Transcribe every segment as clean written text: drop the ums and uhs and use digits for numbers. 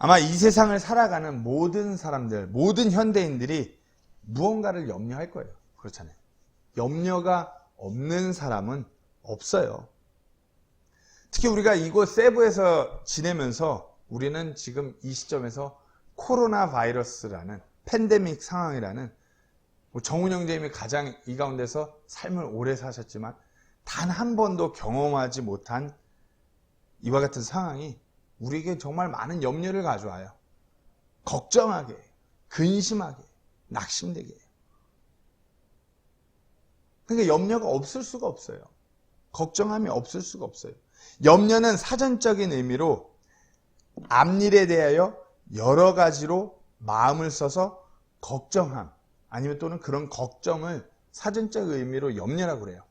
아마 이 세상을 살아가는 모든 사람들, 모든 현대인들이 무언가를 염려할 거예요. 그렇잖아요. 염려가 없는 사람은 없어요. 특히 우리가 이곳 세부에서 지내면서 우리는 지금 이 시점에서 코로나 바이러스라는 팬데믹 상황이라는, 정훈 형제님이 가장 이 가운데서 삶을 오래 사셨지만 단 한 번도 경험하지 못한 이와 같은 상황이 우리에게 정말 많은 염려를 가져와요. 걱정하게, 근심하게, 낙심되게 해요. 그러니까 염려가 없을 수가 없어요. 걱정함이 없을 수가 없어요. 염려는 사전적인 의미로 앞일에 대하여 여러 가지로 마음을 써서 걱정함, 아니면 또는 그런 걱정을 사전적 의미로 염려라고 그래요.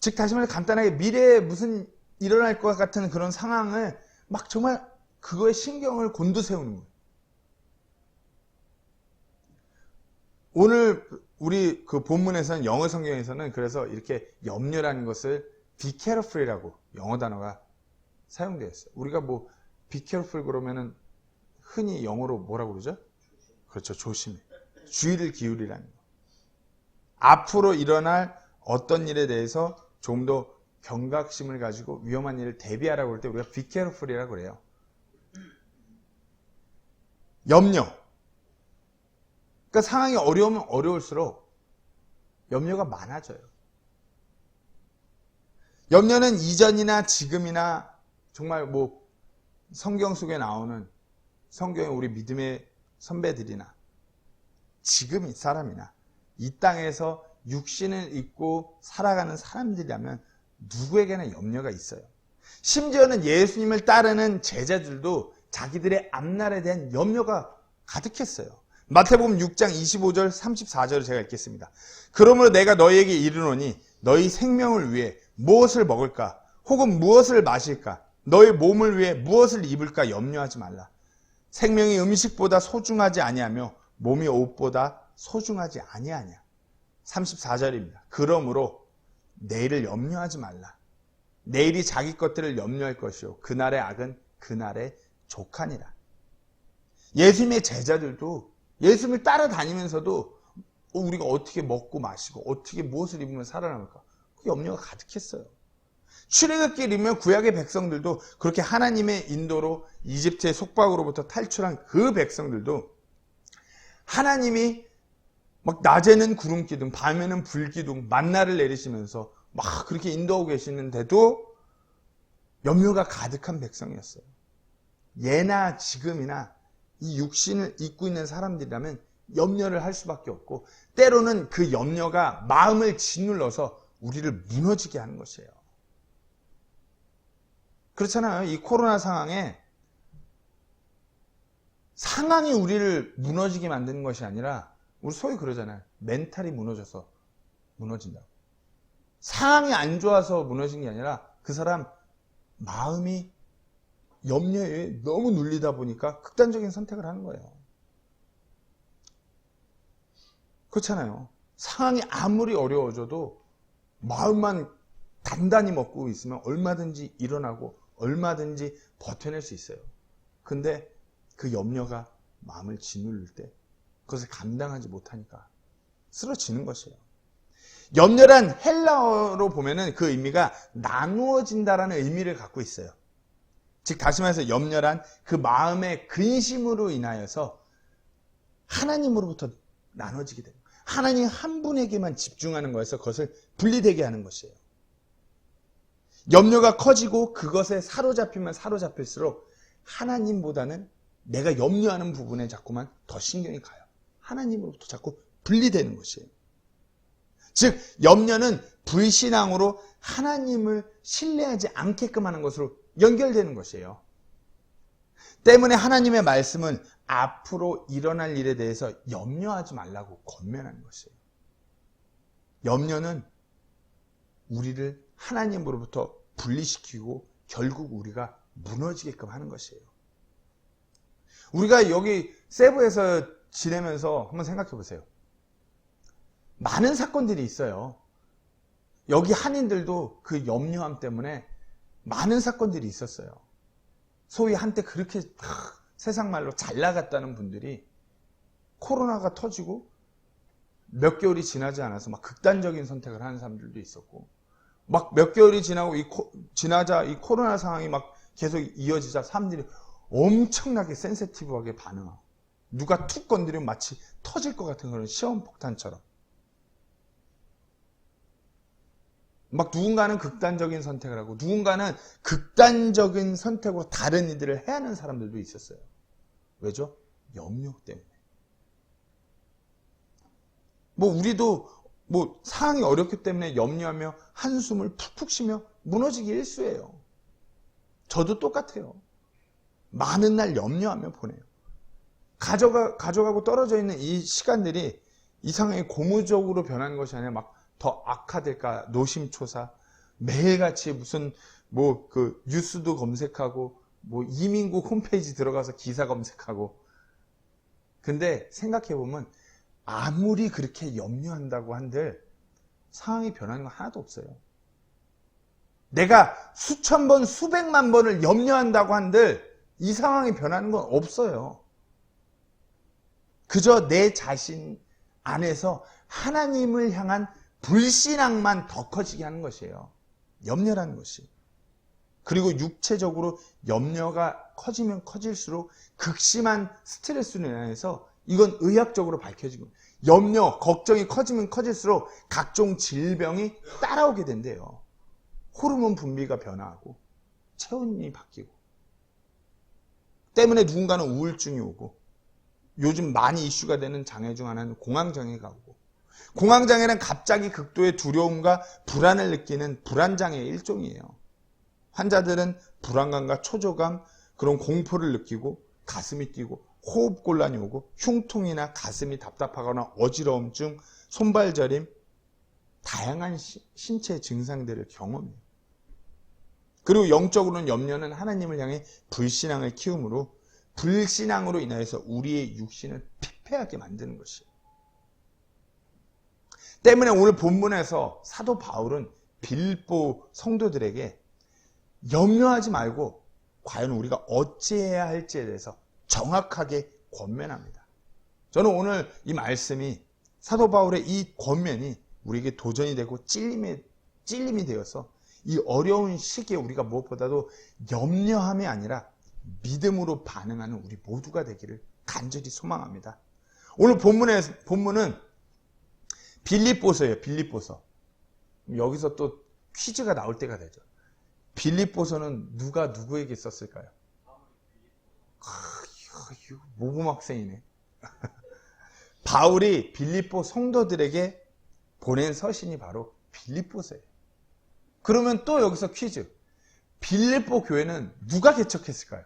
즉 다시 말해서 간단하게 미래에 무슨 일어날 것 같은 그런 상황을 막 정말 그거에 신경을 곤두세우는 거예요. 오늘 우리 그 본문에서는, 영어 성경에서는 그래서 이렇게 염려라는 것을 be careful이라고 영어 단어가 사용되어 있어요. 우리가 뭐 be careful 그러면은 흔히 영어로 뭐라고 그러죠? 그렇죠. 조심해. 주의를 기울이라는 거. 앞으로 일어날 어떤 일에 대해서 좀 더 경각심을 가지고 위험한 일을 대비하라고 할 때 우리가 be careful이라고 그래요. 염려. 그러니까 상황이 어려우면 어려울수록 염려가 많아져요. 염려는 이전이나 지금이나 정말 뭐 성경 속에 나오는 성경의 우리 믿음의 선배들이나 지금 이 사람이나 이 땅에서 육신을 입고 살아가는 사람들이라면 누구에게나 염려가 있어요. 심지어는 예수님을 따르는 제자들도 자기들의 앞날에 대한 염려가 가득했어요. 마태복음 6장 25절 34절을 제가 읽겠습니다. 그러므로 내가 너희에게 이르노니 너희 생명을 위해 무엇을 먹을까 혹은 무엇을 마실까 너희 몸을 위해 무엇을 입을까 염려하지 말라. 생명이 음식보다 소중하지 아니하며 몸이 옷보다 소중하지 아니하냐. 34절입니다. 그러므로 내일을 염려하지 말라. 내일이 자기 것들을 염려할 것이요 그날의 악은 그날의 족하니라. 예수님의 제자들도 예수님을 따라다니면서도 우리가 어떻게 먹고 마시고 어떻게 무엇을 입으면 살아남을까 그 염려가 가득했어요. 출애굽기이면 구약의 백성들도 그렇게 하나님의 인도로 이집트의 속박으로부터 탈출한 그 백성들도 하나님이 막 낮에는 구름 기둥, 밤에는 불 기둥, 만나를 내리시면서 막 그렇게 인도하고 계시는데도 염려가 가득한 백성이었어요. 예나 지금이나 이 육신을 입고 있는 사람들이라면 염려를 할 수밖에 없고 때로는 그 염려가 마음을 짓눌러서 우리를 무너지게 하는 것이에요. 그렇잖아요. 이 코로나 상황에 상황이 우리를 무너지게 만드는 것이 아니라 우리 소위 그러잖아요. 멘탈이 무너져서 무너진다고. 상황이 안 좋아서 무너진 게 아니라 그 사람 마음이 염려에 너무 눌리다 보니까 극단적인 선택을 하는 거예요. 그렇잖아요. 상황이 아무리 어려워져도 마음만 단단히 먹고 있으면 얼마든지 일어나고 얼마든지 버텨낼 수 있어요. 근데 그 염려가 마음을 짓누를 때 그것을 감당하지 못하니까 쓰러지는 것이에요. 염려란 헬라어로 보면은 그 의미가 나누어진다라는 의미를 갖고 있어요. 즉 다시 말해서 염려란 그 마음의 근심으로 인하여서 하나님으로부터 나눠지게 됩니다. 하나님 한 분에게만 집중하는 거에서 그것을 분리되게 하는 것이에요. 염려가 커지고 그것에 사로잡히면 사로잡힐수록 하나님보다는 내가 염려하는 부분에 자꾸만 더 신경이 가요. 하나님으로부터 자꾸 분리되는 것이에요. 즉 염려는 불신앙으로 하나님을 신뢰하지 않게끔 하는 것으로 연결되는 것이에요. 때문에 하나님의 말씀은 앞으로 일어날 일에 대해서 염려하지 말라고 권면하는 것이에요. 염려는 우리를 하나님으로부터 분리시키고 결국 우리가 무너지게끔 하는 것이에요. 우리가 여기 세부에서 지내면서 한번 생각해 보세요. 많은 사건들이 있어요. 여기 한인들도 그 염려함 때문에 많은 사건들이 있었어요. 소위 한때 그렇게 세상 말로 잘 나갔다는 분들이 코로나가 터지고 몇 개월이 지나지 않아서 막 극단적인 선택을 하는 사람들도 있었고, 막 몇 개월이 지나고 지나자 이 코로나 상황이 막 계속 이어지자 사람들이 엄청나게 센시티브하게 반응하고, 누가 툭 건드리면 마치 터질 것 같은 그런 시험폭탄처럼 막 누군가는 극단적인 선택을 하고 누군가는 극단적인 선택으로 다른 일들을 해야 하는 사람들도 있었어요. 왜죠? 염려 때문에. 우리도 상황이 어렵기 때문에 염려하며 한숨을 푹푹 쉬며 무너지기 일쑤예요. 저도 똑같아요. 많은 날 염려하며 보내요. 가져가고 떨어져 있는 이 시간들이 이 상황이 고무적으로 변하는 것이 아니라 막 더 악화될까 노심초사, 매일같이 무슨 뉴스도 검색하고 이민국 홈페이지 들어가서 기사 검색하고. 근데 생각해보면 아무리 그렇게 염려한다고 한들 상황이 변하는 건 하나도 없어요. 내가 수천 번 수백만 번을 염려한다고 한들 이 상황이 변하는 건 없어요. 그저 내 자신 안에서 하나님을 향한 불신앙만 더 커지게 하는 것이에요. 염려라는 것이. 그리고 육체적으로 염려가 커지면 커질수록 극심한 스트레스로 인해서 이건 의학적으로 밝혀지고, 염려, 걱정이 커지면 커질수록 각종 질병이 따라오게 된대요. 호르몬 분비가 변화하고 체온이 바뀌고, 때문에 누군가는 우울증이 오고, 요즘 많이 이슈가 되는 장애 중 하나는 공황장애가 오고, 공황장애는 갑자기 극도의 두려움과 불안을 느끼는 불안장애의 일종이에요. 환자들은 불안감과 초조감, 그런 공포를 느끼고 가슴이 뛰고 호흡곤란이 오고 흉통이나 가슴이 답답하거나 어지러움증, 손발저림, 다양한 신체 증상들을 경험해요. 그리고 영적으로는 염려는 하나님을 향해 불신앙을 키우므로 불신앙으로 인하여서 우리의 육신을 피폐하게 만드는 것이에요. 때문에 오늘 본문에서 사도 바울은 빌립보 성도들에게 염려하지 말고 과연 우리가 어찌해야 할지에 대해서 정확하게 권면합니다. 저는 오늘 이 말씀이, 사도 바울의 이 권면이 우리에게 도전이 되고 찔림이 되어서 이 어려운 시기에 우리가 무엇보다도 염려함이 아니라 믿음으로 반응하는 우리 모두가 되기를 간절히 소망합니다. 오늘 본문은 빌립보서예요. 빌립보서. 여기서 또 퀴즈가 나올 때가 되죠. 빌립보서는 누가 누구에게 썼을까요? 모범 학생이네. 바울이 빌립보 성도들에게 보낸 서신이 바로 빌립보서예요. 그러면 또 여기서 퀴즈. 빌립보 교회는 누가 개척했을까요?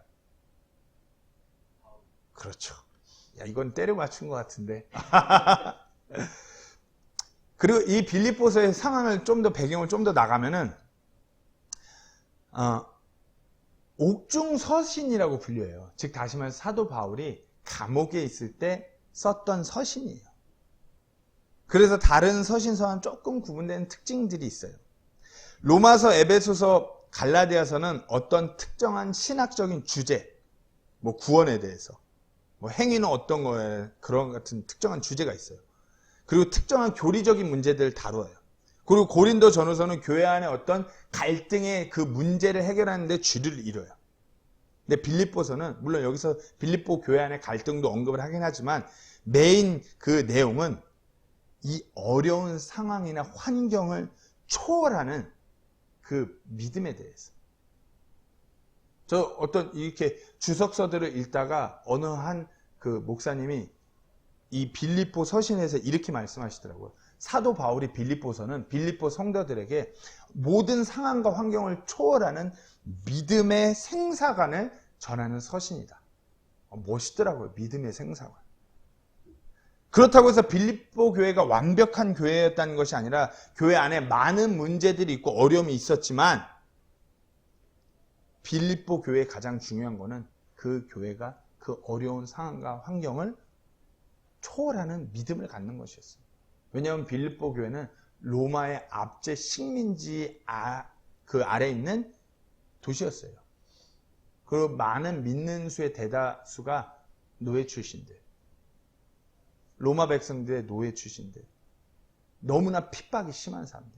그렇죠. 야, 이건 때려 맞춘 것 같은데. 그리고 이 빌립보서의 상황을 좀 더, 배경을 좀 더 나가면은 옥중서신이라고 불려요. 즉 다시 말해서 사도 바울이 감옥에 있을 때 썼던 서신이에요. 그래서 다른 서신서와는 조금 구분되는 특징들이 있어요. 로마서, 에베소서, 갈라디아서는 어떤 특정한 신학적인 주제, 구원에 대해서, 행위는 어떤 거에, 그런 같은 특정한 주제가 있어요. 그리고 특정한 교리적인 문제들을 다뤄요. 그리고 고린도 전후서는 교회 안에 어떤 갈등의 그 문제를 해결하는 데 주를 이뤄요. 근데 빌립보서는, 물론 여기서 빌립보 교회 안의 갈등도 언급을 하긴 하지만 메인 그 내용은 이 어려운 상황이나 환경을 초월하는 그 믿음에 대해서. 저 어떤 이렇게 주석서들을 읽다가 어느 한 그 목사님이 이 빌립보 서신에서 이렇게 말씀하시더라고요. 사도 바울이 빌립보서는 빌립보 성도들에게 모든 상황과 환경을 초월하는 믿음의 생사관을 전하는 서신이다. 멋있더라고요. 믿음의 생사관. 그렇다고 해서 빌립보 교회가 완벽한 교회였다는 것이 아니라 교회 안에 많은 문제들이 있고 어려움이 있었지만 빌립보 교회의 가장 중요한 거는 그 교회가 그 어려운 상황과 환경을 초월하는 믿음을 갖는 것이었어요. 왜냐하면 빌립보 교회는 로마의 압제 식민지 그 아래에 있는 도시였어요. 그리고 많은 믿는 수의 대다수가 노예 출신들. 로마 백성들의 노예 출신들. 너무나 핍박이 심한 사람들.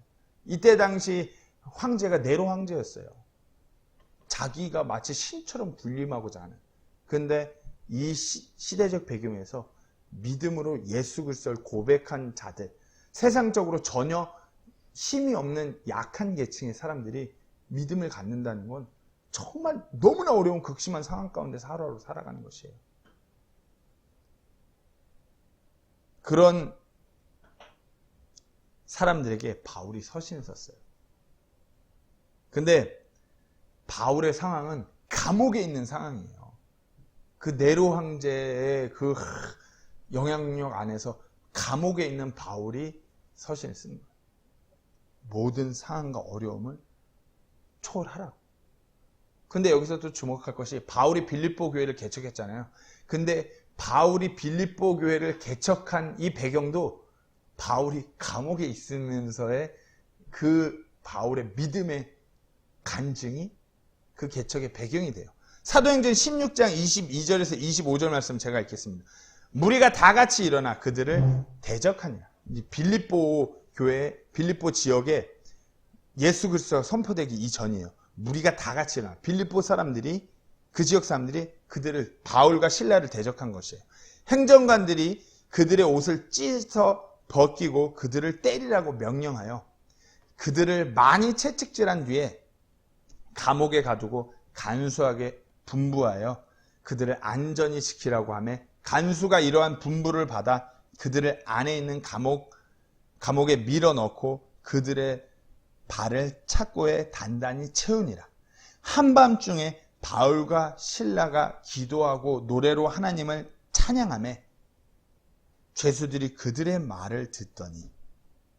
이때 당시 황제가 네로 황제였어요. 자기가 마치 신처럼 군림하고자 하는. 근데 이 시대적 배경에서 믿음으로 예수 그리스도를 고백한 자들, 세상적으로 전혀 힘이 없는 약한 계층의 사람들이 믿음을 갖는다는 건 정말 너무나 어려운 극심한 상황 가운데서 하루하루 살아가는 것이에요. 그런 사람들에게 바울이 서신을 썼어요. 근데 바울의 상황은 감옥에 있는 상황이에요. 그 네로 황제의 그 영향력 안에서 감옥에 있는 바울이 서신을 쓴 거예요. 모든 상황과 어려움을 초월하라고. 근데 여기서 또 주목할 것이 바울이 빌립보 교회를 개척했잖아요. 근데 바울이 빌립보 교회를 개척한 이 배경도 바울이 감옥에 있으면서의 그 바울의 믿음의 간증이 그 개척의 배경이 돼요. 사도행전 16장 22절에서 25절 말씀 제가 읽겠습니다. 무리가 다 같이 일어나 그들을 대적하니라. 빌립보 교회, 빌립보 지역에 예수 그리스도가 선포되기 이전이에요. 무리가 다 같이 일어나. 빌립보 사람들이, 그 지역 사람들이 그들을, 바울과 실라를 대적한 것이에요. 행정관들이 그들의 옷을 찢어 벗기고 그들을 때리라고 명령하여 그들을 많이 채찍질한 뒤에 감옥에 가두고 간수하게 분부하여 그들을 안전히 지키라고 하며, 간수가 이러한 분부를 받아 그들을 안에 있는 감옥에 밀어넣고 그들의 발을 착고에 단단히 채우니라. 한밤중에 바울과 실라가 기도하고 노래로 하나님을 찬양하며 죄수들이 그들의 말을 듣더니,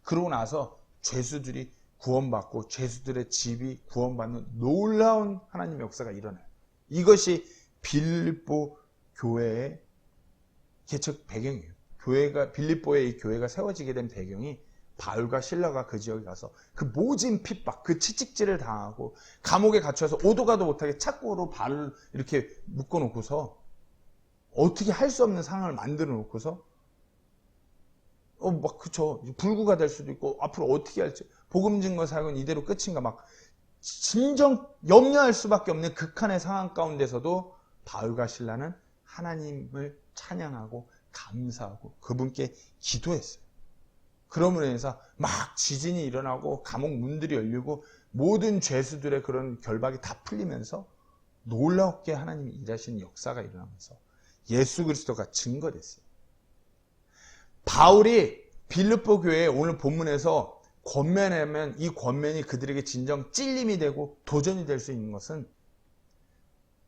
그러고 나서 죄수들이 구원받고 죄수들의 집이 구원받는 놀라운 하나님의 역사가 일어나요. 이것이 빌립보 교회의 개척 배경이에요. 빌립보에 이 교회가 세워지게 된 배경이 바울과 실라가 그 지역에 가서 그 모진 핍박, 그 채찍질을 당하고 감옥에 갇혀서 오도 가도 못하게 착고로 발을 이렇게 묶어놓고서 어떻게 할 수 없는 상황을 만들어 놓고서 그쵸. 불구가 될 수도 있고 앞으로 어떻게 할지, 복음 증거 사역은 이대로 끝인가, 막 진정 염려할 수밖에 없는 극한의 상황 가운데서도 바울과 실라는 하나님을 찬양하고 감사하고 그분께 기도했어요. 그러므로 인해서 막 지진이 일어나고 감옥 문들이 열리고 모든 죄수들의 그런 결박이 다 풀리면서 놀랍게 하나님이 일하시는 역사가 일어나면서 예수 그리스도가 증거됐어요. 바울이 빌립보 교회에 오늘 본문에서 권면하면 이 권면이 그들에게 진정 찔림이 되고 도전이 될 수 있는 것은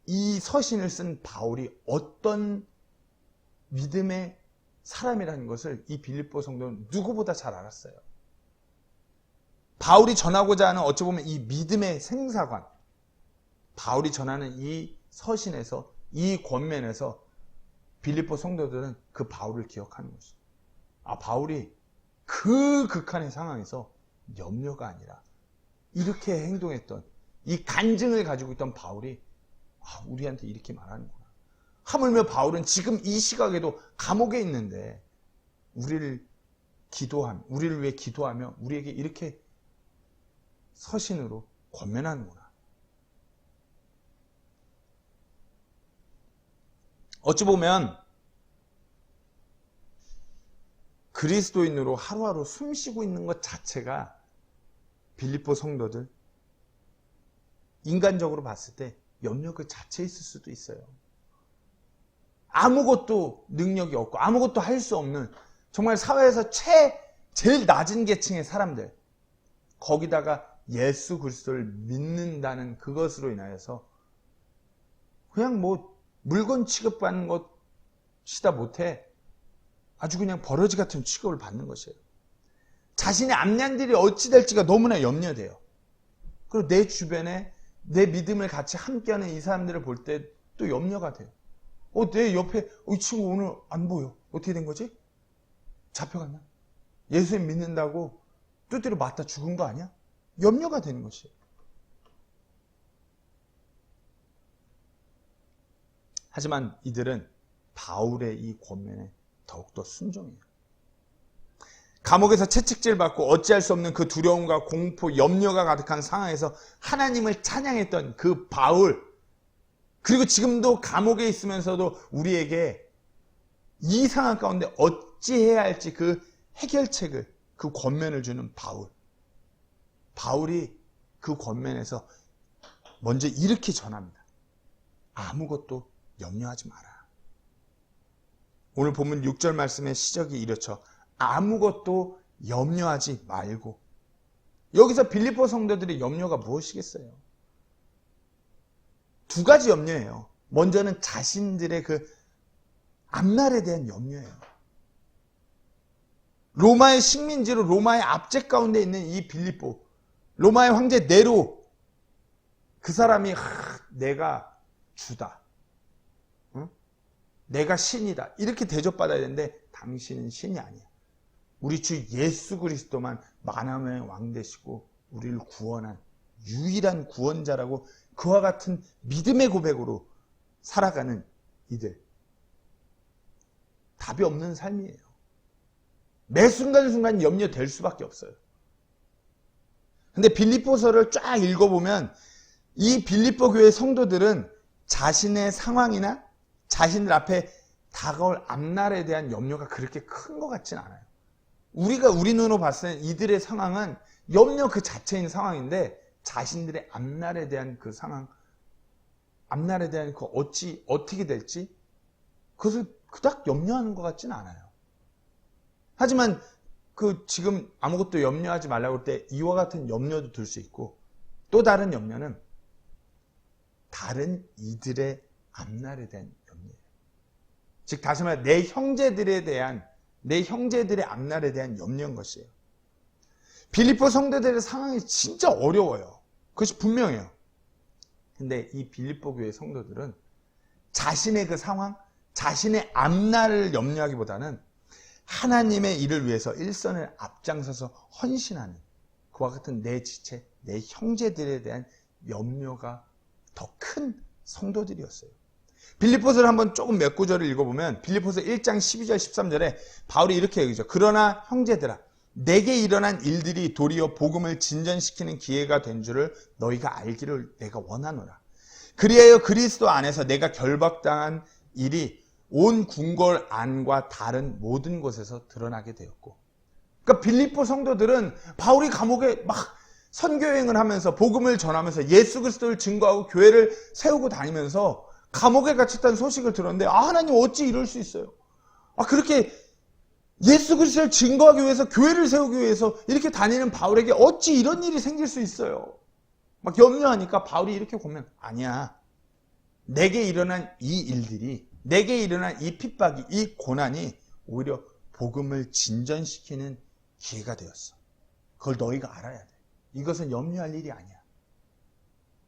이 서신을 쓴 바울이 어떤 믿음의 사람이라는 것을 이 빌립보 성도는 누구보다 잘 알았어요. 바울이 전하고자 하는 어찌 보면 이 믿음의 생사관, 바울이 전하는 이 서신에서, 이 권면에서 빌립보 성도들은 그 바울을 기억하는 것이죠. 바울이 그 극한의 상황에서 염려가 아니라 이렇게 행동했던, 이 간증을 가지고 있던 바울이 우리한테 이렇게 말하는구나. 하물며 바울은 지금 이 시각에도 감옥에 있는데 우리를 위해 기도하며 우리에게 이렇게 서신으로 권면하는구나. 어찌 보면 그리스도인으로 하루하루 숨쉬고 있는 것 자체가 빌립보 성도들, 인간적으로 봤을 때 염려 그 자체에 있을 수도 있어요. 아무것도 능력이 없고 아무것도 할 수 없는, 정말 사회에서 제일 낮은 계층의 사람들, 거기다가 예수 그리스도를 믿는다는 그것으로 인하여서 그냥 물건 취급받는 것이다 못해 아주 그냥 버러지 같은 취급을 받는 것이에요. 자신의 앞날들이 어찌 될지가 너무나 염려돼요. 그리고 내 주변에 내 믿음을 같이 함께하는 이 사람들을 볼 때 또 염려가 돼요. 내 옆에 이 친구 오늘 안 보여. 어떻게 된 거지? 잡혀갔나? 예수님 믿는다고 뚜띠로 맞다 죽은 거 아니야? 염려가 되는 것이에요. 하지만 이들은 바울의 이 권면에 더욱더 순종해요. 감옥에서 채찍질 받고 어찌할 수 없는 그 두려움과 공포, 염려가 가득한 상황에서 하나님을 찬양했던 그 바울, 그리고 지금도 감옥에 있으면서도 우리에게 이 상황 가운데 어찌해야 할지 그 해결책을, 그 권면을 주는 바울. 바울이 그 권면에서 먼저 이렇게 전합니다. 아무것도 염려하지 마라. 오늘 본문 6절 말씀의 시작이 이렇죠. 아무것도 염려하지 말고. 여기서 빌립보 성도들의 염려가 무엇이겠어요? 두 가지 염려예요. 먼저는 자신들의 그 앞날에 대한 염려예요. 로마의 식민지로 로마의 압제 가운데 있는 이 빌립보, 로마의 황제 네로, 그 사람이 내가 주다, 응? 내가 신이다 이렇게 대접받아야 되는데 당신은 신이 아니야. 우리 주 예수 그리스도만 만왕의 왕 되시고 우리를 구원한 유일한 구원자라고 그와 같은 믿음의 고백으로 살아가는 이들, 답이 없는 삶이에요. 매 순간순간 염려될 수밖에 없어요. 근데 빌립보서를 쫙 읽어보면 이 빌립보 교회 성도들은 자신의 상황이나 자신들 앞에 다가올 앞날에 대한 염려가 그렇게 큰 것 같진 않아요. 우리 눈으로 봤을 때 이들의 상황은 염려 그 자체인 상황인데 자신들의 앞날에 대한 그 상황, 앞날에 대한 그 어떻게 될지 그것을 그닥 염려하는 것 같지는 않아요. 하지만 그 지금 아무것도 염려하지 말라고 할 때 이와 같은 염려도 들 수 있고, 또 다른 염려는 다른 이들의 앞날에 대한 염려예요. 즉 다시 말해 내 형제들의 앞날에 대한 염려인 것이에요. 빌립보 성도들의 상황이 진짜 어려워요. 그것이 분명해요. 근데 이 빌립보 교회 성도들은 자신의 그 상황, 자신의 앞날을 염려하기보다는 하나님의 일을 위해서 일선을 앞장서서 헌신하는 그와 같은 내 지체, 내 형제들에 대한 염려가 더 큰 성도들이었어요. 빌립보서를 한번 조금 몇 구절을 읽어보면 빌립보서 1장 12절 13절에 바울이 이렇게 얘기하죠. 그러나 형제들아, 내게 일어난 일들이 도리어 복음을 진전시키는 기회가 된 줄을 너희가 알기를 내가 원하노라. 그리하여 그리스도 안에서 내가 결박당한 일이 온 궁궐 안과 다른 모든 곳에서 드러나게 되었고, 그러니까 빌립보 성도들은 바울이 감옥에 막 선교여행을 하면서 복음을 전하면서 예수 그리스도를 증거하고 교회를 세우고 다니면서 감옥에 갇혔다는 소식을 들었는데, 하나님 어찌 이럴 수 있어요? 그렇게 예수 그리스도를 증거하기 위해서 교회를 세우기 위해서 이렇게 다니는 바울에게 어찌 이런 일이 생길 수 있어요? 막 염려하니까 바울이 이렇게 보면, 아니야, 내게 일어난 이 일들이, 내게 일어난 이 핍박이, 이 고난이 오히려 복음을 진전시키는 기회가 되었어. 그걸 너희가 알아야 돼. 이것은 염려할 일이 아니야.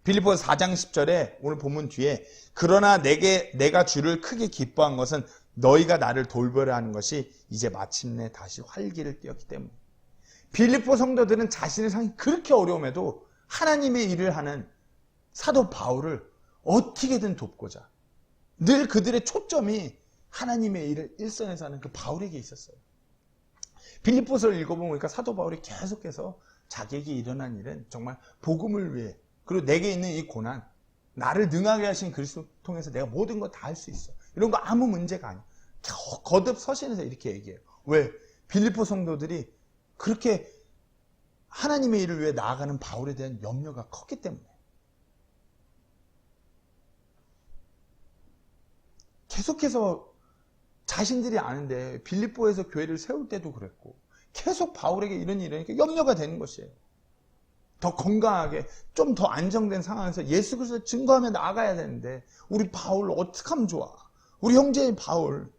빌립보서 4장 10절에 오늘 본문 뒤에 그러나 내가 주를 크게 기뻐한 것은 너희가 나를 돌보려 하는 것이 이제 마침내 다시 활기를 띄었기 때문에. 빌립보 성도들은 자신의 상황이 그렇게 어려움에도 하나님의 일을 하는 사도 바울을 어떻게든 돕고자 늘 그들의 초점이 하나님의 일을 일선에서 하는 그 바울에게 있었어요. 빌립보서를 읽어보니까 사도 바울이 계속해서 자기에게 일어난 일은 정말 복음을 위해, 그리고 내게 있는 이 고난, 나를 능하게 하신 그리스도 통해서 내가 모든 거 다 할 수 있어. 이런 거 아무 문제가 아니야. 거듭 서신에서 이렇게 얘기해요. 왜? 빌립보 성도들이 그렇게 하나님의 일을 위해 나아가는 바울에 대한 염려가 컸기 때문에. 계속해서 자신들이 아는데 빌립보에서 교회를 세울 때도 그랬고 계속 바울에게 이런 일이 일어나니까 염려가 되는 것이에요. 더 건강하게 좀 더 안정된 상황에서 예수 그리스도 증거하며 나아가야 되는데 우리 바울 어떻게 하면 좋아? 우리 형제인 바울.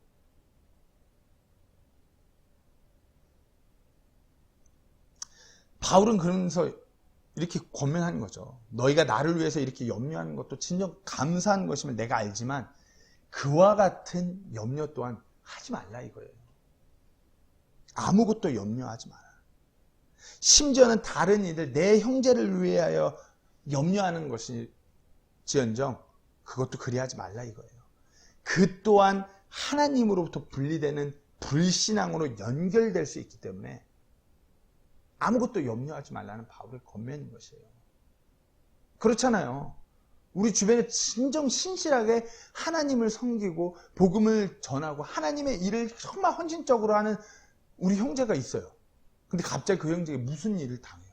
바울은 그러면서 이렇게 권면하는 거죠. 너희가 나를 위해서 이렇게 염려하는 것도 진정 감사한 것임을 내가 알지만 그와 같은 염려 또한 하지 말라 이거예요. 아무것도 염려하지 마라. 심지어는 다른 이들, 내 형제를 위하여 염려하는 것일지언정 그것도 그리하지 말라 이거예요. 그 또한 하나님으로부터 분리되는 불신앙으로 연결될 수 있기 때문에 아무것도 염려하지 말라는 바울의 권면인 것이에요. 그렇잖아요. 우리 주변에 진정 신실하게 하나님을 섬기고 복음을 전하고 하나님의 일을 정말 헌신적으로 하는 우리 형제가 있어요. 근데 갑자기 그 형제가 무슨 일을 당해요.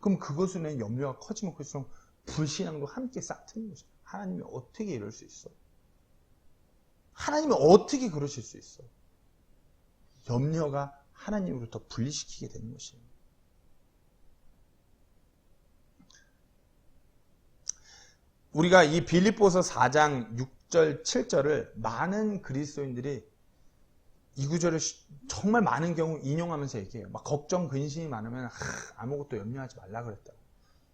그럼 그것은 염려가 커지면 커질수록 불신앙도 함께 싹트는 거죠. 하나님이 어떻게 이럴 수 있어? 하나님이 어떻게 그러실 수 있어? 염려가 하나님으로부터 분리시키게 되는 것이에요. 우리가 이 빌립보서 4장 6절 7절을 많은 그리스도인들이 이 구절을 정말 많은 경우 인용하면서 얘기해요. 막 걱정 근심이 많으면 아무것도 염려하지 말라 그랬다.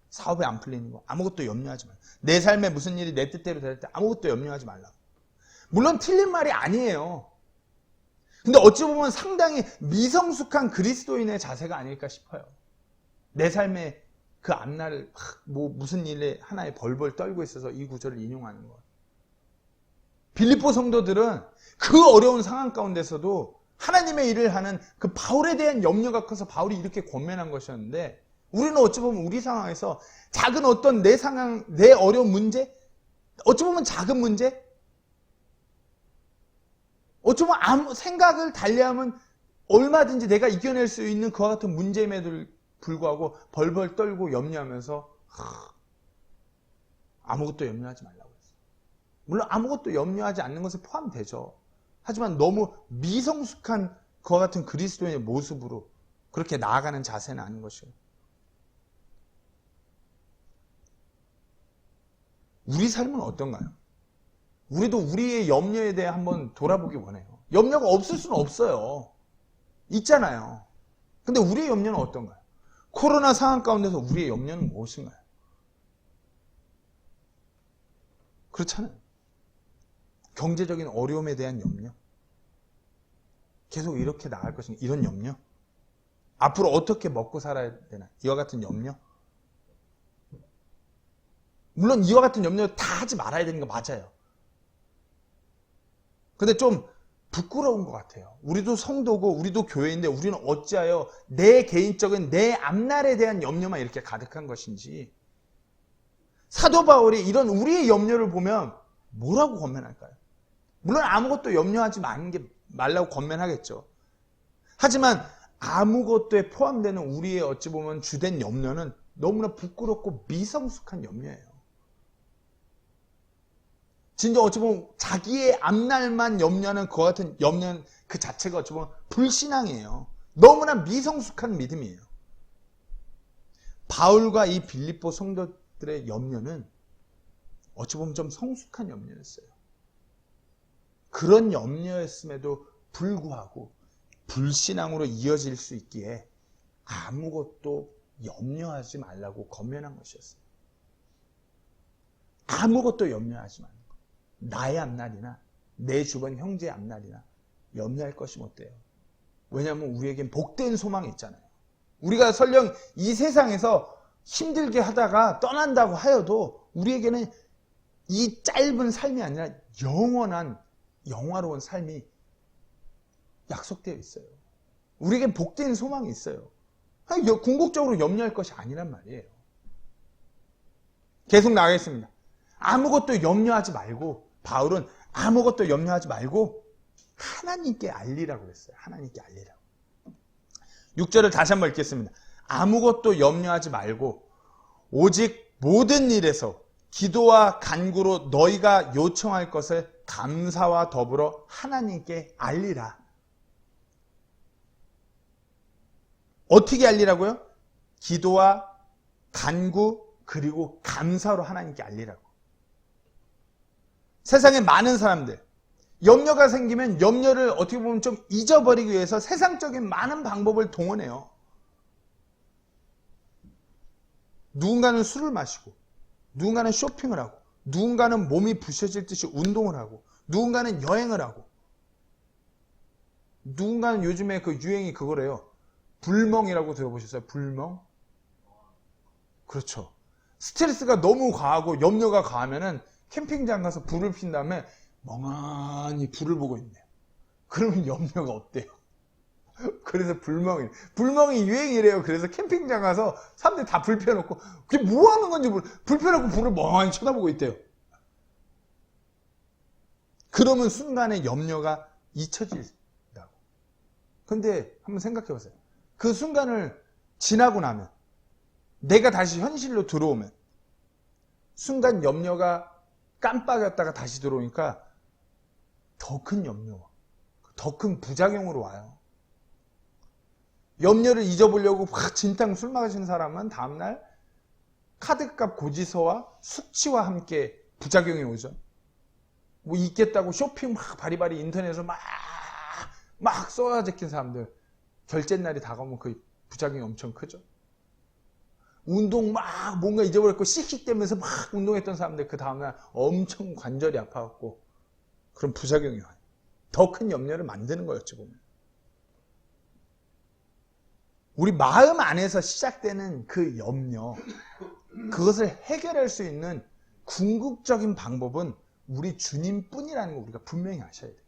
사업이 안 풀리는 거 아무것도 염려하지 말라. 내 삶에 무슨 일이 내 뜻대로 될 때 아무것도 염려하지 말라. 물론 틀린 말이 아니에요. 근데 어찌 보면 상당히 미성숙한 그리스도인의 자세가 아닐까 싶어요. 내 삶에 그 앞날을 무슨 일에 하나에 벌벌 떨고 있어서 이 구절을 인용하는 것. 빌립보 성도들은 그 어려운 상황 가운데서도 하나님의 일을 하는 그 바울에 대한 염려가 커서 바울이 이렇게 권면한 것이었는데, 우리는 어찌 보면 우리 상황에서 작은 어떤 내 상황, 내 어려운 문제, 어찌 보면 작은 문제, 어찌 보면 아무 생각을 달리하면 얼마든지 내가 이겨낼 수 있는 그와 같은 문제임에도 불구하고 벌벌 떨고 염려하면서 아무것도 염려하지 말라고 했어요. 물론 아무것도 염려하지 않는 것에 포함되죠. 하지만 너무 미성숙한 그와 같은 그리스도인의 모습으로 그렇게 나아가는 자세는 아닌 것이에요. 우리 삶은 어떤가요? 우리도 우리의 염려에 대해 한번 돌아보기 원해요. 염려가 없을 수는 없어요. 있잖아요. 근데 우리의 염려는 어떤가요? 코로나 상황 가운데서 우리의 염려는 무엇인가요? 그렇잖아요. 경제적인 어려움에 대한 염려. 계속 이렇게 나갈 것인가? 이런 염려. 앞으로 어떻게 먹고 살아야 되나? 이와 같은 염려. 물론 이와 같은 염려 다 하지 말아야 되는 거 맞아요. 근데 좀 부끄러운 것 같아요. 우리도 성도고 우리도 교회인데 우리는 어찌하여 내 개인적인 내 앞날에 대한 염려만 이렇게 가득한 것인지, 사도 바울이 이런 우리의 염려를 보면 뭐라고 권면할까요? 물론 아무것도 염려하지 말라고 권면하겠죠. 하지만 아무것도에 포함되는 우리의 어찌 보면 주된 염려는 너무나 부끄럽고 미성숙한 염려예요. 진짜 어찌 보면 자기의 앞날만 염려하는 그와 같은 염려는 그 자체가 어찌 보면 불신앙이에요. 너무나 미성숙한 믿음이에요. 바울과 이 빌립보 성도들의 염려는 어찌 보면 좀 성숙한 염려였어요. 그런 염려였음에도 불구하고 불신앙으로 이어질 수 있기에 아무것도 염려하지 말라고 권면한 것이었어요. 아무것도 염려하지 말고 나의 앞날이나 내 주변 형제의 앞날이나 염려할 것이 못 돼요. 왜냐하면 우리에겐 복된 소망이 있잖아요. 우리가 설령 이 세상에서 힘들게 하다가 떠난다고 하여도 우리에게는 이 짧은 삶이 아니라 영원한 영화로운 삶이 약속되어 있어요. 우리에겐 복된 소망이 있어요. 궁극적으로 염려할 것이 아니란 말이에요. 계속 나가겠습니다. 아무것도 염려하지 말고, 바울은 아무것도 염려하지 말고 하나님께 알리라고 했어요. 하나님께 알리라고. 6절을 다시 한번 읽겠습니다. 아무것도 염려하지 말고 오직 모든 일에서 기도와 간구로 너희가 요청할 것을 감사와 더불어 하나님께 알리라. 어떻게 알리라고요? 기도와 간구 그리고 감사로 하나님께 알리라고. 세상에 많은 사람들 염려가 생기면 염려를 어떻게 보면 좀 잊어버리기 위해서 세상적인 많은 방법을 동원해요. 누군가는 술을 마시고, 누군가는 쇼핑을 하고, 누군가는 몸이 부셔질 듯이 운동을 하고, 누군가는 여행을 하고, 누군가는 요즘에 그 유행이 그거래요. 불멍이라고 들어보셨어요? 불멍? 그렇죠. 스트레스가 너무 과하고 염려가 과하면은 캠핑장 가서 불을 핀 다음에 멍하니 불을 보고 있네요. 그러면 염려가 없대요. 그래서 불멍이 유행이래요. 그래서 캠핑장 가서 사람들이 다 불 펴놓고 그게 뭐 하는 건지 불 펴놓고 불을 멍하니 쳐다보고 있대요. 그러면 순간에 염려가 잊혀진다고. 근데 한번 생각해 보세요. 그 순간을 지나고 나면 내가 다시 현실로 들어오면 순간 염려가 깜빡였다가 다시 들어오니까 더 큰 염려, 더 큰 부작용으로 와요. 염려를 잊어보려고 확 진탕 술 마시는 사람은 다음날 카드값 고지서와 숙취와 함께 부작용이 오죠. 뭐 있겠다고 쇼핑 막 바리바리 인터넷에서 막 쏟아제낀 사람들 결제 날이 다가오면 그 부작용이 엄청 크죠. 운동 막 뭔가 잊어버렸고 씩씩대면서 막 운동했던 사람들 그 다음날 엄청 관절이 아파갖고 그런 부작용이 와요. 더 큰 염려를 만드는 거였죠 보면. 우리 마음 안에서 시작되는 그 염려, 그것을 해결할 수 있는 궁극적인 방법은 우리 주님뿐이라는 거 우리가 분명히 아셔야 돼요.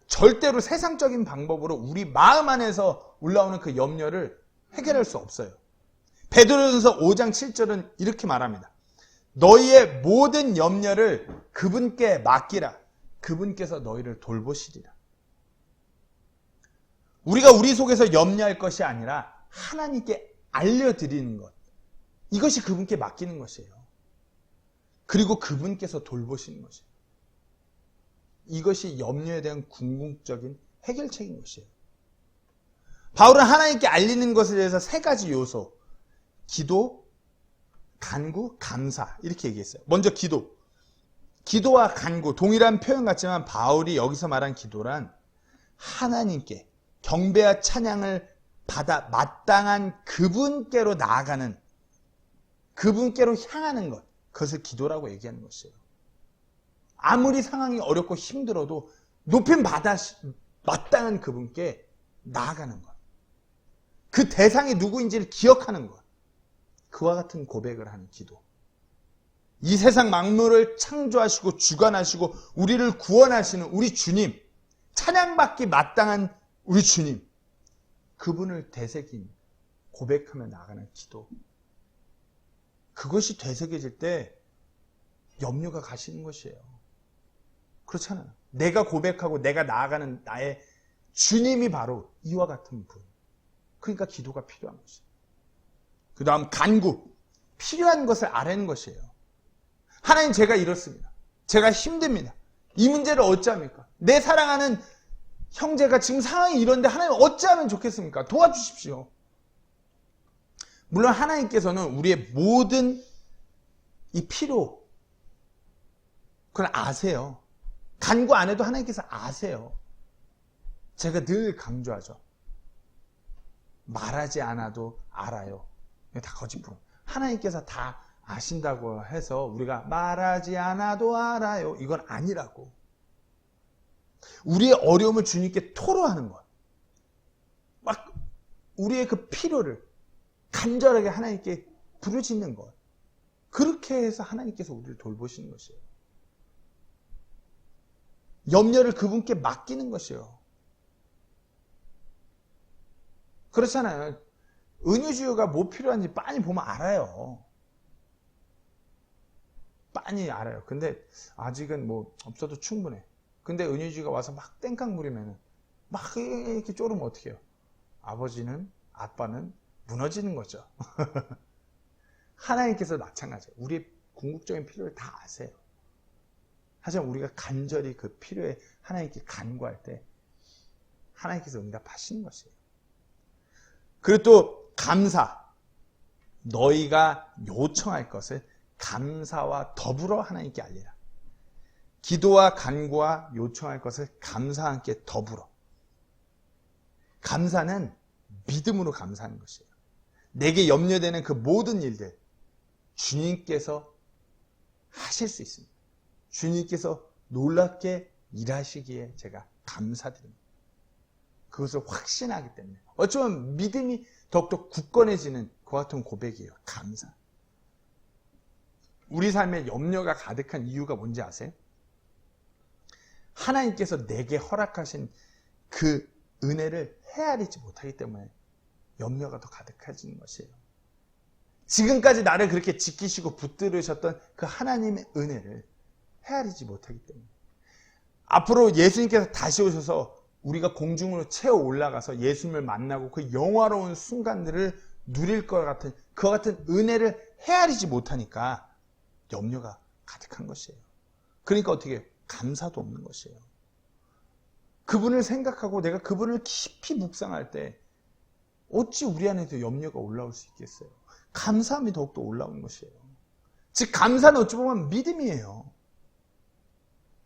절대로 세상적인 방법으로 우리 마음 안에서 올라오는 그 염려를 해결할 수 없어요. 베드로전서 5장 7절은 이렇게 말합니다. 너희의 모든 염려를 그분께 맡기라. 그분께서 너희를 돌보시리라. 우리가 우리 속에서 염려할 것이 아니라 하나님께 알려드리는 것. 이것이 그분께 맡기는 것이에요. 그리고 그분께서 돌보시는 것이에요. 이것이 염려에 대한 궁극적인 해결책인 것이에요. 바울은 하나님께 알리는 것에 대해서 세 가지 요소. 기도, 간구, 감사 이렇게 얘기했어요. 먼저 기도. 기도와 간구 동일한 표현 같지만 바울이 여기서 말한 기도란 하나님께 경배와 찬양을 받아 마땅한 그분께로 나아가는, 그분께로 향하는 것, 그것을 기도라고 얘기하는 것이에요. 아무리 상황이 어렵고 힘들어도 높임 받아 마땅한 그분께 나아가는 것, 그 대상이 누구인지를 기억하는 것, 그와 같은 고백을 하는 기도. 이 세상 만물을 창조하시고 주관하시고 우리를 구원하시는 우리 주님, 찬양받기 마땅한 우리 주님, 그분을 되새긴 고백하며 나아가는 기도. 그것이 되새겨질 때 염려가 가시는 것이에요. 그렇잖아요. 내가 고백하고 내가 나아가는 나의 주님이 바로 이와 같은 분. 그러니까 기도가 필요한 것이에요. 그 다음 간구. 필요한 것을 아뢰는 것이에요. 하나님, 제가 이렇습니다. 제가 힘듭니다. 이 문제를 어찌합니까? 내 사랑하는 형제가 지금 상황이 이런데 하나님 어찌하면 좋겠습니까? 도와주십시오. 물론 하나님께서는 우리의 모든 이 필요, 그걸 아세요. 간구 안 해도 하나님께서 아세요. 제가 늘 강조하죠. 말하지 않아도 알아요. 이거 다 거짓말. 하나님께서 다 아신다고 해서 우리가 말하지 않아도 알아요. 이건 아니라고. 우리의 어려움을 주님께 토로하는 것. 막 우리의 그 필요를 간절하게 하나님께 부르짖는 것. 그렇게 해서 하나님께서 우리를 돌보시는 것이에요. 염려를 그분께 맡기는 것이에요. 그렇잖아요. 은유주의가 뭐 필요한지 빤히 보면 알아요. 빤히 알아요. 근데 아직은 뭐 없어도 충분해. 근데 은유주의가 와서 막 땡깡 부리면은 막 이렇게 쪼르면 어떻게 해요? 아버지는, 아빠는 무너지는 거죠. 하나님께서 마찬가지예요. 우리의 궁극적인 필요를 다 아세요. 하지만 우리가 간절히 그 필요에 하나님께 간구할 때 하나님께서 응답하시는 것이에요. 그리고 또 감사. 너희가 요청할 것을 감사와 더불어 하나님께 알리라. 기도와 간구와 요청할 것을 감사와 함께 더불어. 감사는 믿음으로 감사하는 것이에요. 내게 염려되는 그 모든 일들 주님께서 하실 수 있습니다. 주님께서 놀랍게 일하시기에 제가 감사드립니다. 그것을 확신하기 때문에 어쩌면 믿음이 더욱더 굳건해지는 그 같은 고백이에요. 감사. 우리 삶에 염려가 가득한 이유가 뭔지 아세요? 하나님께서 내게 허락하신 그 은혜를 헤아리지 못하기 때문에 염려가 더 가득해지는 것이에요. 지금까지 나를 그렇게 지키시고 붙들으셨던 그 하나님의 은혜를 헤아리지 못하기 때문에 앞으로 예수님께서 다시 오셔서 우리가 공중으로 채워 올라가서 예수님을 만나고 그 영화로운 순간들을 누릴 것 같은 그와 같은 은혜를 헤아리지 못하니까 염려가 가득한 것이에요. 그러니까 어떻게 감사도 없는 것이에요. 그분을 생각하고 내가 그분을 깊이 묵상할 때 어찌 우리 안에도 염려가 올라올 수 있겠어요? 감사함이 더욱더 올라오는 것이에요. 즉 감사는 어찌 보면 믿음이에요.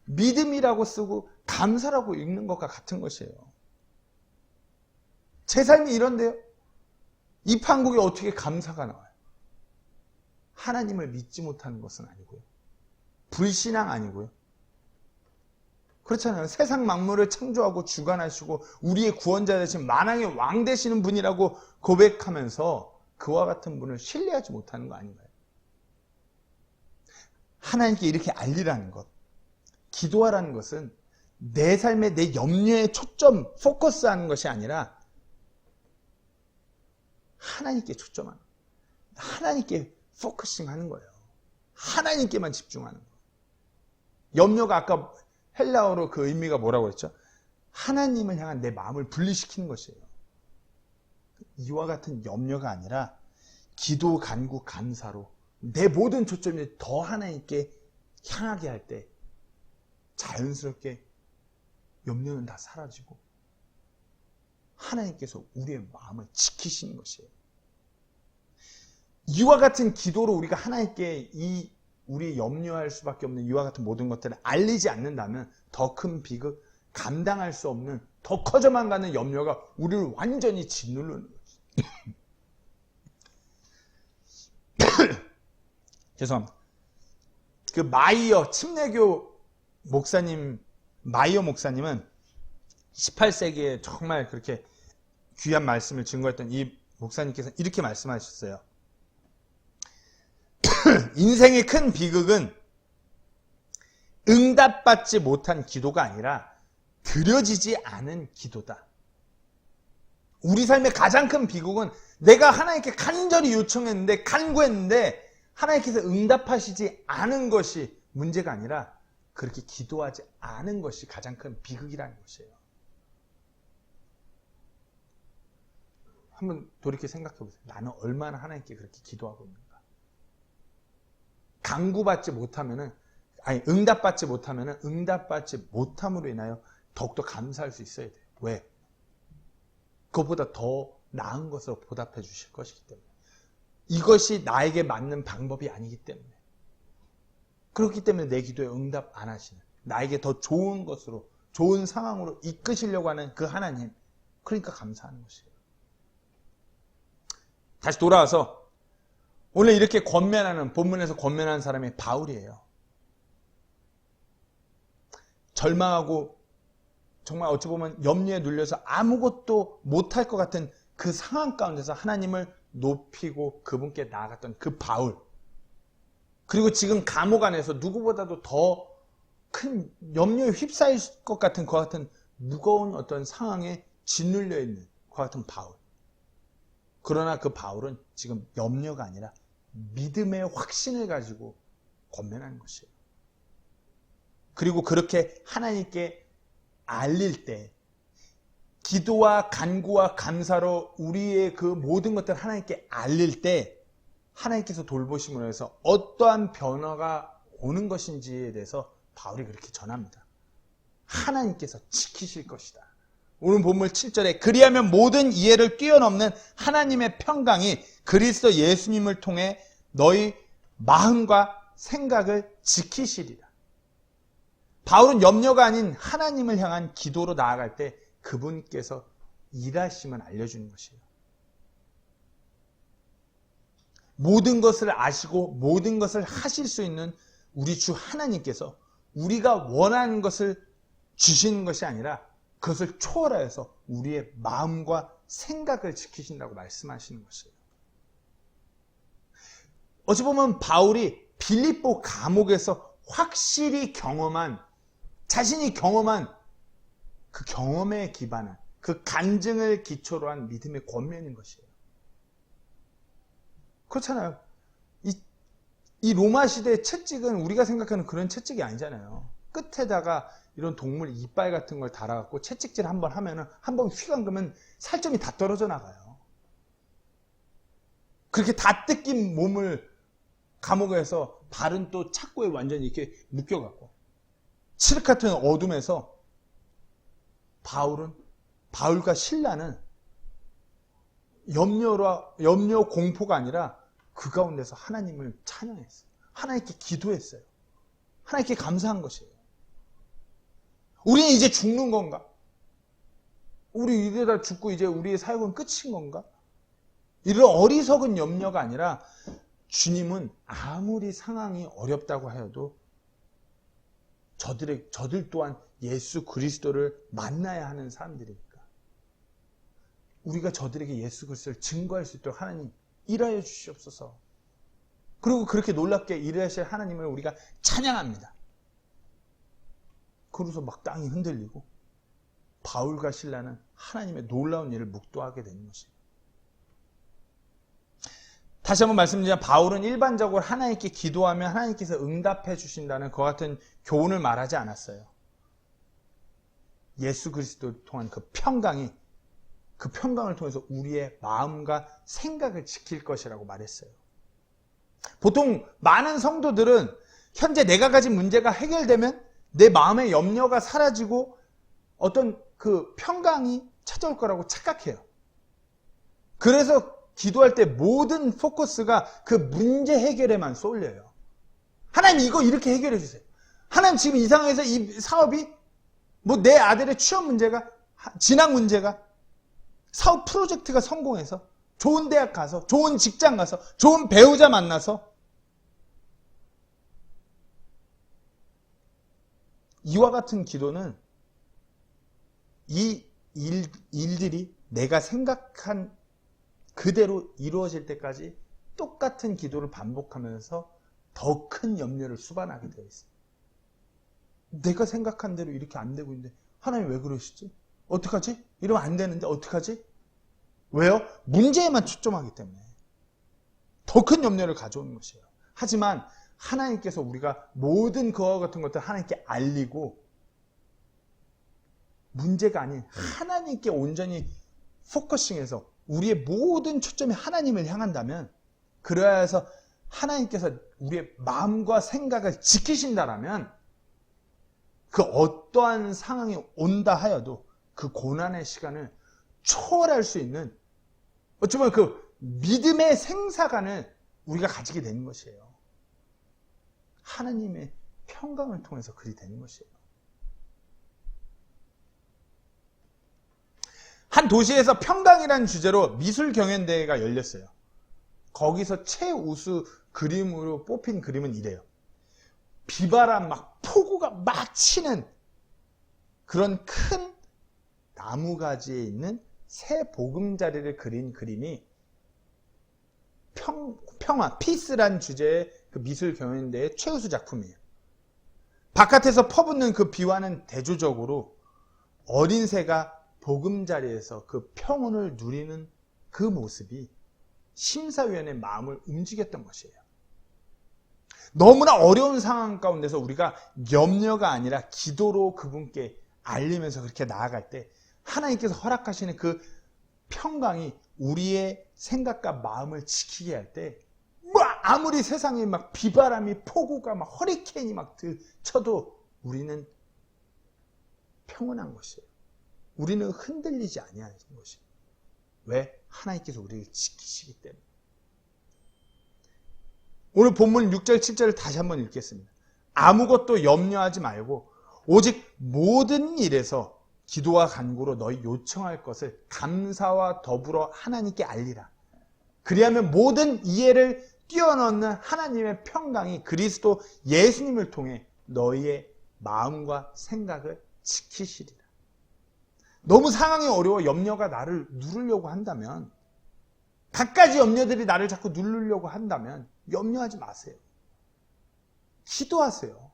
믿음이라고 쓰고 감사라고 읽는 것과 같은 것이에요. 제 삶이 이런데요. 이 판국에 어떻게 감사가 나와요? 하나님을 믿지 못하는 것은 아니고요. 불신앙 아니고요. 그렇잖아요. 세상 만물을 창조하고 주관하시고 우리의 구원자 되신 만왕의 왕 되시는 분이라고 고백하면서 그와 같은 분을 신뢰하지 못하는 거 아닌가요? 하나님께 이렇게 알리라는 것, 기도하라는 것은 내 삶에 내 염려에 초점, 포커스하는 것이 아니라 하나님께 초점하는 거예요. 하나님께 포커싱하는 거예요. 하나님께만 집중하는 거예요. 염려가 아까 헬라어로 그 의미가 뭐라고 했죠? 하나님을 향한 내 마음을 분리시키는 것이에요. 이와 같은 염려가 아니라 기도, 간구, 감사로 내 모든 초점이 더 하나님께 향하게 할 때 자연스럽게 염려는 다 사라지고 하나님께서 우리의 마음을 지키시는 것이에요. 이와 같은 기도로 우리가 하나님께 우리 염려할 수밖에 없는 이와 같은 모든 것들을 알리지 않는다면 더 큰 비극, 감당할 수 없는 더 커져만 가는 염려가 우리를 완전히 짓누르는 거죠. 죄송합니다. 그 마이어 침례교 목사님, 마이어 목사님은 18세기에 정말 그렇게 귀한 말씀을 증거했던 이 목사님께서 이렇게 말씀하셨어요. 인생의 큰 비극은 응답받지 못한 기도가 아니라 드려지지 않은 기도다. 우리 삶의 가장 큰 비극은 내가 하나님께 간절히 요청했는데 간구했는데 하나님께서 응답하시지 않은 것이 문제가 아니라 그렇게 기도하지 않은 것이 가장 큰 비극이라는 것이에요. 한번 돌이켜 생각해 보세요. 나는 얼마나 하나님께 그렇게 기도하고 있는가? 간구받지 못하면은, 응답받지 못하면은 응답받지 못함으로 인하여 더욱더 감사할 수 있어야 돼요. 왜? 그것보다 더 나은 것으로 보답해 주실 것이기 때문에. 이것이 나에게 맞는 방법이 아니기 때문에. 그렇기 때문에 내 기도에 응답 안 하시는, 나에게 더 좋은 것으로, 좋은 상황으로 이끄시려고 하는 그 하나님, 그러니까 감사하는 것이에요. 다시 돌아와서 오늘 이렇게 권면하는, 본문에서 권면하는 사람이 바울이에요. 절망하고 정말 어찌 보면 염려에 눌려서 아무것도 못할 것 같은 그 상황 가운데서 하나님을 높이고 그분께 나아갔던 그 바울. 그리고 지금 감옥 안에서 누구보다도 더 큰 염려에 휩싸일 것 같은 그 같은 무거운 어떤 상황에 짓눌려 있는 그 같은 바울. 그러나 그 바울은 지금 염려가 아니라 믿음의 확신을 가지고 권면하는 것이에요. 그리고 그렇게 하나님께 알릴 때 기도와 간구와 감사로 우리의 그 모든 것들을 하나님께 알릴 때 하나님께서 돌보심으로 해서 어떠한 변화가 오는 것인지에 대해서 바울이 그렇게 전합니다. 하나님께서 지키실 것이다. 오늘 본문 7절에 그리하면 모든 이해를 뛰어넘는 하나님의 평강이 그리스도 예수님을 통해 너희 마음과 생각을 지키시리라. 바울은 염려가 아닌 하나님을 향한 기도로 나아갈 때 그분께서 일하심을 알려주는 것이에요. 모든 것을 아시고 모든 것을 하실 수 있는 우리 주 하나님께서 우리가 원하는 것을 주시는 것이 아니라 그것을 초월하여서 우리의 마음과 생각을 지키신다고 말씀하시는 것이에요. 어찌 보면 바울이 빌립보 감옥에서 확실히 경험한 자신이 경험한 그 경험에 기반한 그 간증을 기초로 한 믿음의 권면인 것이에요. 그렇잖아요. 이 로마 시대의 채찍은 우리가 생각하는 그런 채찍이 아니잖아요. 끝에다가 이런 동물 이빨 같은 걸 달아갖고 채찍질 한번 하면은 한번 휙 감으면 살점이 다 떨어져 나가요. 그렇게 다 뜯긴 몸을 감옥에서 발은 또 착고에 완전히 이렇게 묶여갖고 칠흑 같은 어둠에서 바울과 실라는 염려 공포가 아니라 그 가운데서 하나님을 찬양했어요. 하나님께 기도했어요. 하나님께 감사한 것이에요. 우리는 이제 죽는 건가? 우리 이러다 죽고 이제 우리의 사역은 끝인 건가? 이런 어리석은 염려가 아니라 주님은 아무리 상황이 어렵다고 하여도 저들 또한 예수 그리스도를 만나야 하는 사람들이니까 우리가 저들에게 예수 그리스도를 증거할 수 있도록 하나님 일하여 주시옵소서. 그리고 그렇게 놀랍게 일하실 하나님을 우리가 찬양합니다. 그러고서 막 땅이 흔들리고 바울과 실라는 하나님의 놀라운 일을 묵도하게 되는 것입니다. 다시 한번 말씀드리면 바울은 일반적으로 하나님께 기도하면 하나님께서 응답해 주신다는 그와 같은 교훈을 말하지 않았어요. 예수 그리스도를 통한 그 평강을 통해서 우리의 마음과 생각을 지킬 것이라고 말했어요. 보통 많은 성도들은 현재 내가 가진 문제가 해결되면 내 마음의 염려가 사라지고 어떤 그 평강이 찾아올 거라고 착각해요. 그래서 기도할 때 모든 포커스가 그 문제 해결에만 쏠려요. 하나님 이거 이렇게 해결해 주세요. 하나님 지금 이 상황에서 이 사업이 내 아들의 취업 문제가 진학 문제가 사업 프로젝트가 성공해서 좋은 대학 가서 좋은 직장 가서 좋은 배우자 만나서 이와 같은 기도는 이 일들이 내가 생각한 그대로 이루어질 때까지 똑같은 기도를 반복하면서 더 큰 염려를 수반하게 되어 있어요. 내가 생각한 대로 이렇게 안 되고 있는데 하나님 왜 그러시지? 어떡하지? 이러면 안 되는데 어떡하지? 왜요? 문제에만 초점하기 때문에 더 큰 염려를 가져오는 것이에요. 하지만 하나님께서 우리가 모든 그와 같은 것들을 하나님께 알리고 문제가 아닌 하나님께 온전히 포커싱해서 우리의 모든 초점이 하나님을 향한다면 그래야 해서 하나님께서 우리의 마음과 생각을 지키신다라면 그 어떠한 상황이 온다 하여도 그 고난의 시간을 초월할 수 있는 어쩌면 그 믿음의 생사관을 우리가 가지게 되는 것이에요. 하나님의 평강을 통해서 그리 되는 것이에요. 한 도시에서 평강이라는 주제로 미술 경연대회가 열렸어요. 거기서 최우수 그림으로 뽑힌 그림은 이래요. 비바람 막 폭우가 막 치는 그런 큰 나무가지에 있는 새 보금자리를 그린 그림이 평화, 피스란 주제의 그 미술 경연대회 최우수 작품이에요. 바깥에서 퍼붓는 그 비와는 대조적으로 어린 새가 보금자리에서 그 평온을 누리는 그 모습이 심사위원의 마음을 움직였던 것이에요. 너무나 어려운 상황 가운데서 우리가 염려가 아니라 기도로 그분께 알리면서 그렇게 나아갈 때 하나님께서 허락하시는 그 평강이 우리의 생각과 마음을 지키게 할 때 아무리 세상에 막 비바람이 폭우가 막 허리케인이 막 쳐도 우리는 평온한 것이에요. 우리는 흔들리지 아니하는 것이에요. 왜? 하나님께서 우리를 지키시기 때문에. 오늘 본문 6절 7절을 다시 한번 읽겠습니다. 아무것도 염려하지 말고 오직 모든 일에서 기도와 간구로 너희 요청할 것을 감사와 더불어 하나님께 알리라. 그리하면 모든 이해를 뛰어넘는 하나님의 평강이 그리스도 예수님을 통해 너희의 마음과 생각을 지키시리라. 너무 상황이 어려워 염려가 나를 누르려고 한다면, 갖가지 염려들이 나를 자꾸 누르려고 한다면 염려하지 마세요. 기도하세요.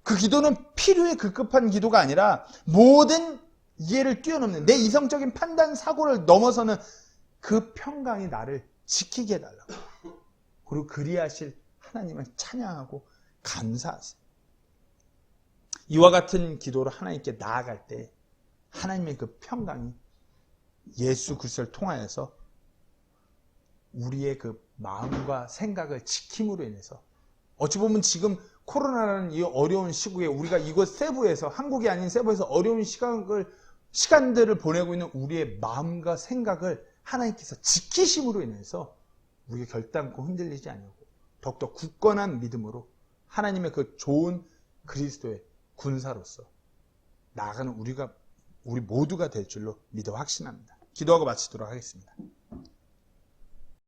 그 기도는 필요에 급급한 기도가 아니라 모든 이해를 뛰어넘는 내 이성적인 판단 사고를 넘어서는 그 평강이 나를 지키게 해달라고. 그리고 그리하실 하나님을 찬양하고 감사하세요. 이와 같은 기도로 하나님께 나아갈 때 하나님의 그 평강이 예수 그리스도를 통하여서 우리의 그 마음과 생각을 지킴으로 인해서, 어찌 보면 지금 코로나라는 이 어려운 시국에 우리가 이곳 세부에서, 한국이 아닌 세부에서 어려운 시간들을 보내고 있는 우리의 마음과 생각을 하나님께서 지키심으로 인해서 우리가 결단코 흔들리지 아니하고 더욱더 굳건한 믿음으로 하나님의 그 좋은 그리스도의 군사로서 나아가는 우리 모두가 될 줄로 믿어 확신합니다. 기도하고 마치도록 하겠습니다.